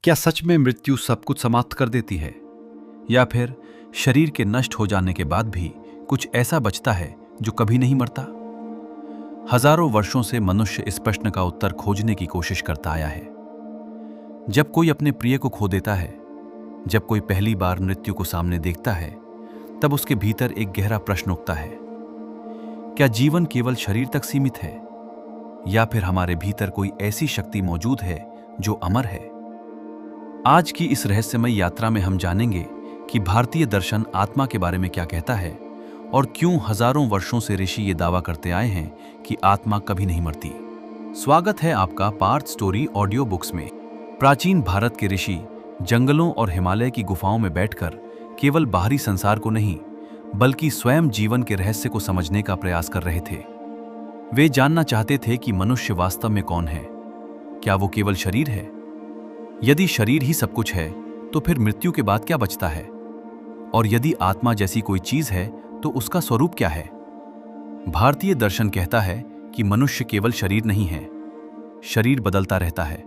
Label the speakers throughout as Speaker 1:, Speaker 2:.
Speaker 1: क्या सच में मृत्यु सब कुछ समाप्त कर देती है, या फिर शरीर के नष्ट हो जाने के बाद भी कुछ ऐसा बचता है जो कभी नहीं मरता? हजारों वर्षों से मनुष्य इस प्रश्न का उत्तर खोजने की कोशिश करता आया है। जब कोई अपने प्रिय को खो देता है, जब कोई पहली बार मृत्यु को सामने देखता है, तब उसके भीतर एक गहरा प्रश्न उठता है। क्या जीवन केवल शरीर तक सीमित है, या फिर हमारे भीतर कोई ऐसी शक्ति मौजूद है जो अमर है? आज की इस रहस्यमय यात्रा में हम जानेंगे कि भारतीय दर्शन आत्मा के बारे में क्या कहता है और क्यों हजारों वर्षों से ऋषि ये दावा करते आए हैं कि आत्मा कभी नहीं मरती। स्वागत है आपका पार्थ स्टोरी ऑडियो बुक्स में। प्राचीन भारत के ऋषि जंगलों और हिमालय की गुफाओं में बैठकर केवल बाहरी संसार को नहीं, बल्कि स्वयं जीवन के रहस्य को समझने का प्रयास कर रहे थे। वे जानना चाहते थे कि मनुष्य वास्तव में कौन है। क्या वो केवल शरीर है? यदि शरीर ही सब कुछ है, तो फिर मृत्यु के बाद क्या बचता है? और यदि आत्मा जैसी कोई चीज है, तो उसका स्वरूप क्या है? भारतीय दर्शन कहता है कि मनुष्य केवल शरीर नहीं है। शरीर बदलता रहता है।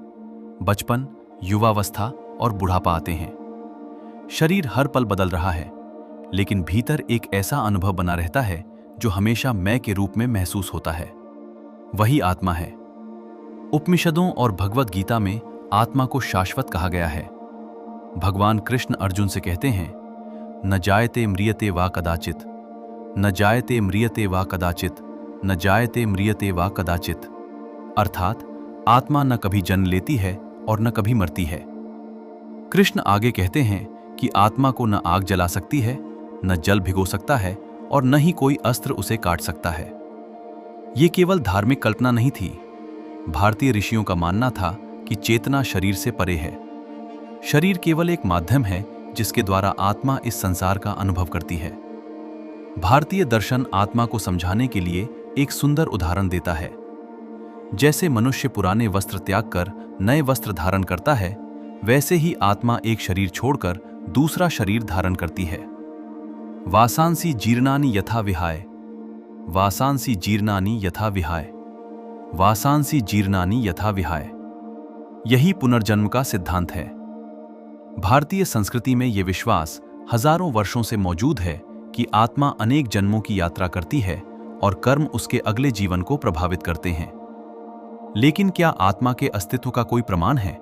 Speaker 1: बचपन, युवावस्था और बुढ़ापा आते हैं। शरीर हर पल बदल रहा है, लेकिन भीतर एक ऐसा अनुभव बना रहता है जो हमेशा मैं के रूप में महसूस होता है। वही आत्मा है। उपनिषदों और भगवद गीता में आत्मा को शाश्वत कहा गया है। भगवान कृष्ण अर्जुन से कहते हैं, न जायते म्रियते वा कदाचित, न जायते म्रियते वा कदाचित, न जायते म्रियते वा कदाचित। अर्थात आत्मा न कभी जन्म लेती है और न कभी मरती है। कृष्ण आगे कहते हैं कि आत्मा को न आग जला सकती है, न जल भिगो सकता है और न ही कोई अस्त्र उसे काट सकता है। ये केवल धार्मिक कल्पना नहीं थी। भारतीय ऋषियों का मानना था कि चेतना शरीर से परे है। शरीर केवल एक माध्यम है जिसके द्वारा आत्मा इस संसार का अनुभव करती है। भारतीय दर्शन आत्मा को समझाने के लिए एक सुंदर उदाहरण देता है। जैसे मनुष्य पुराने वस्त्र त्याग कर नए वस्त्र धारण करता है, वैसे ही आत्मा एक शरीर छोड़कर दूसरा शरीर धारण करती है। वासांसी जीर्णानि यथा विहाय, वासांसी जीर्णानि यथा विहाय, वासांसी जीर्णानि यथा विहाय। यही पुनर्जन्म का सिद्धांत है। भारतीय संस्कृति में यह विश्वास हजारों वर्षों से मौजूद है कि आत्मा अनेक जन्मों की यात्रा करती है और कर्म उसके अगले जीवन को प्रभावित करते हैं। लेकिन क्या आत्मा के अस्तित्व का कोई प्रमाण है?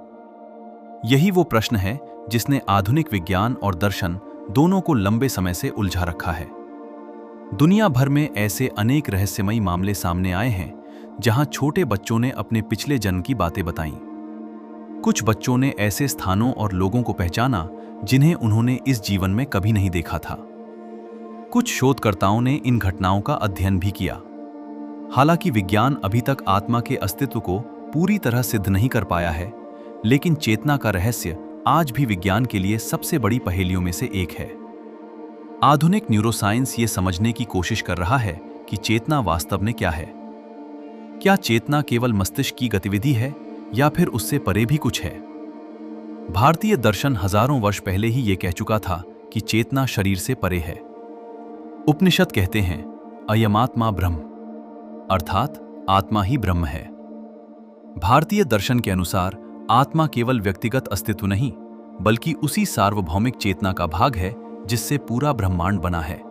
Speaker 1: यही वो प्रश्न है जिसने आधुनिक विज्ञान और दर्शन दोनों को लंबे समय से उलझा रखा है। दुनिया भर में ऐसे अनेक रहस्यमयी मामले सामने आए हैं जहां छोटे बच्चों ने अपने पिछले जन्म की बातें बताईं। कुछ बच्चों ने ऐसे स्थानों और लोगों को पहचाना जिन्हें उन्होंने इस जीवन में कभी नहीं देखा था। कुछ शोधकर्ताओं ने इन घटनाओं का अध्ययन भी किया। हालांकि विज्ञान अभी तक आत्मा के अस्तित्व को पूरी तरह सिद्ध नहीं कर पाया है, लेकिन चेतना का रहस्य आज भी विज्ञान के लिए सबसे बड़ी पहेलियों में से एक है। आधुनिक न्यूरोसाइंस ये समझने की कोशिश कर रहा है कि चेतना वास्तव में क्या है। क्या चेतना केवल मस्तिष्क की गतिविधि है, या फिर उससे परे भी कुछ है? भारतीय दर्शन हजारों वर्ष पहले ही यह कह चुका था कि चेतना शरीर से परे है। उपनिषद कहते हैं, अयमात्मा ब्रह्म, अर्थात आत्मा ही ब्रह्म है। भारतीय दर्शन के अनुसार आत्मा केवल व्यक्तिगत अस्तित्व नहीं, बल्कि उसी सार्वभौमिक चेतना का भाग है जिससे पूरा ब्रह्मांड बना है।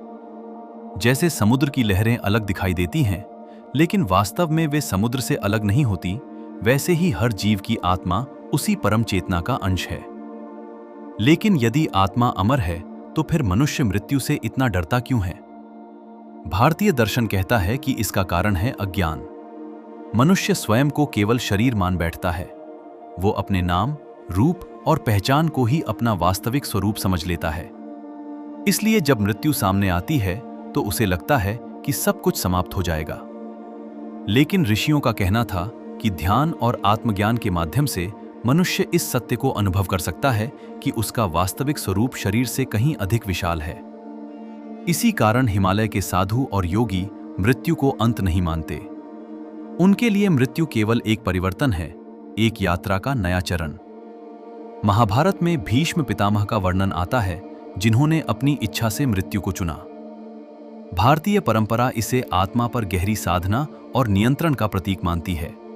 Speaker 1: जैसे समुद्र की लहरें अलग दिखाई देती हैं, लेकिन वास्तव में वे समुद्र से अलग नहीं होती, वैसे ही हर जीव की आत्मा उसी परम चेतना का अंश है। लेकिन यदि आत्मा अमर है, तो फिर मनुष्य मृत्यु से इतना डरता क्यों है? भारतीय दर्शन कहता है कि इसका कारण है अज्ञान। मनुष्य स्वयं को केवल शरीर मान बैठता है। वो अपने नाम, रूप और पहचान को ही अपना वास्तविक स्वरूप समझ लेता है। इसलिए जब मृत्यु सामने आती है, तो उसे लगता है कि सब कुछ समाप्त हो जाएगा। लेकिन ऋषियों का कहना था कि ध्यान और आत्मज्ञान के माध्यम से मनुष्य इस सत्य को अनुभव कर सकता है कि उसका वास्तविक स्वरूप शरीर से कहीं अधिक विशाल है। इसी कारण हिमालय के साधु और योगी मृत्यु को अंत नहीं मानते। उनके लिए मृत्यु केवल एक परिवर्तन है, एक यात्रा का नया चरण। महाभारत में भीष्म पितामह का वर्णन आता है, जिन्होंने अपनी इच्छा से मृत्यु को चुना। भारतीय परंपरा इसे आत्मा पर गहरी साधना और नियंत्रण का प्रतीक मानती है।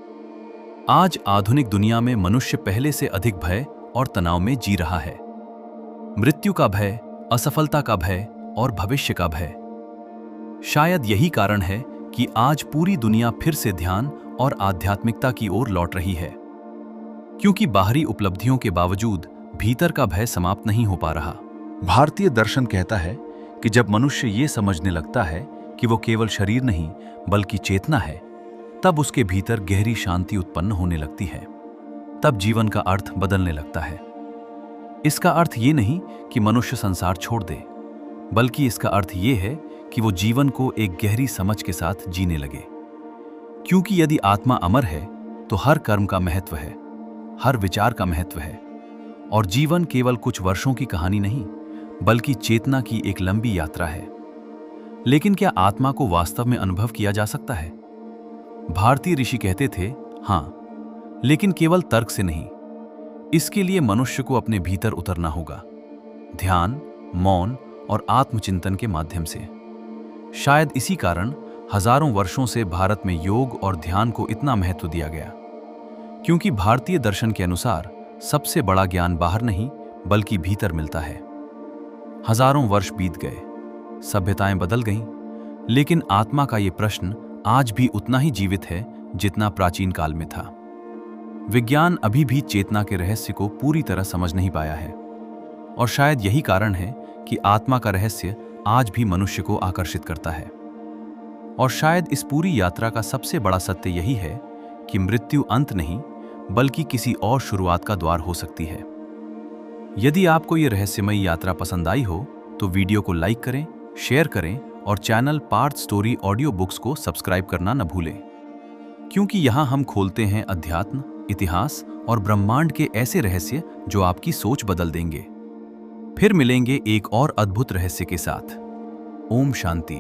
Speaker 1: आज आधुनिक दुनिया में मनुष्य पहले से अधिक भय और तनाव में जी रहा है। मृत्यु का भय, असफलता का भय और भविष्य का भय। शायद यही कारण है कि आज पूरी दुनिया फिर से ध्यान और आध्यात्मिकता की ओर लौट रही है, क्योंकि बाहरी उपलब्धियों के बावजूद भीतर का भय समाप्त नहीं हो पा रहा। भारतीय दर्शन कहता है कि जब मनुष्य ये समझने लगता है कि वो केवल शरीर नहीं बल्कि चेतना है, तब उसके भीतर गहरी शांति उत्पन्न होने लगती है। तब जीवन का अर्थ बदलने लगता है। इसका अर्थ ये नहीं कि मनुष्य संसार छोड़ दे, बल्कि इसका अर्थ ये है कि वो जीवन को एक गहरी समझ के साथ जीने लगे। क्योंकि यदि आत्मा अमर है तो हर कर्म का महत्व है, हर विचार का महत्व है, और जीवन केवल कुछ वर्षों की कहानी नहीं बल्कि चेतना की एक लंबी यात्रा है। लेकिन क्या आत्मा को वास्तव में अनुभव किया जा सकता है? भारतीय ऋषि कहते थे, हाँ, लेकिन केवल तर्क से नहीं। इसके लिए मनुष्य को अपने भीतर उतरना होगा, ध्यान, मौन और आत्मचिंतन के माध्यम से। शायद इसी कारण हजारों वर्षों से भारत में योग और ध्यान को इतना महत्व दिया गया, क्योंकि भारतीय दर्शन के अनुसार सबसे बड़ा ज्ञान बाहर नहीं बल्कि भीतर मिलता है। हजारों वर्ष बीत गए, सभ्यताएं बदल गईं, लेकिन आत्मा का ये प्रश्न आज भी उतना ही जीवित है जितना प्राचीन काल में था। विज्ञान अभी भी चेतना के रहस्य को पूरी तरह समझ नहीं पाया है, और शायद यही कारण है कि आत्मा का रहस्य आज भी मनुष्य को आकर्षित करता है। और शायद इस पूरी यात्रा का सबसे बड़ा सत्य यही है कि मृत्यु अंत नहीं बल्कि किसी और शुरुआत का द्वार हो सकती है। यदि आपको ये रहस्यमयी यात्रा पसंद आई हो तो वीडियो को लाइक करें, शेयर करें और channel Parth story audio books को सब्सक्राइब करना न भूलें, क्योंकि यहाँ हम खोलते हैं अध्यात्म, इतिहास और ब्रह्मांड के ऐसे रहस्य जो आपकी सोच बदल देंगे। फिर मिलेंगे एक और अद्भुत रहस्य के साथ। ओम शांति।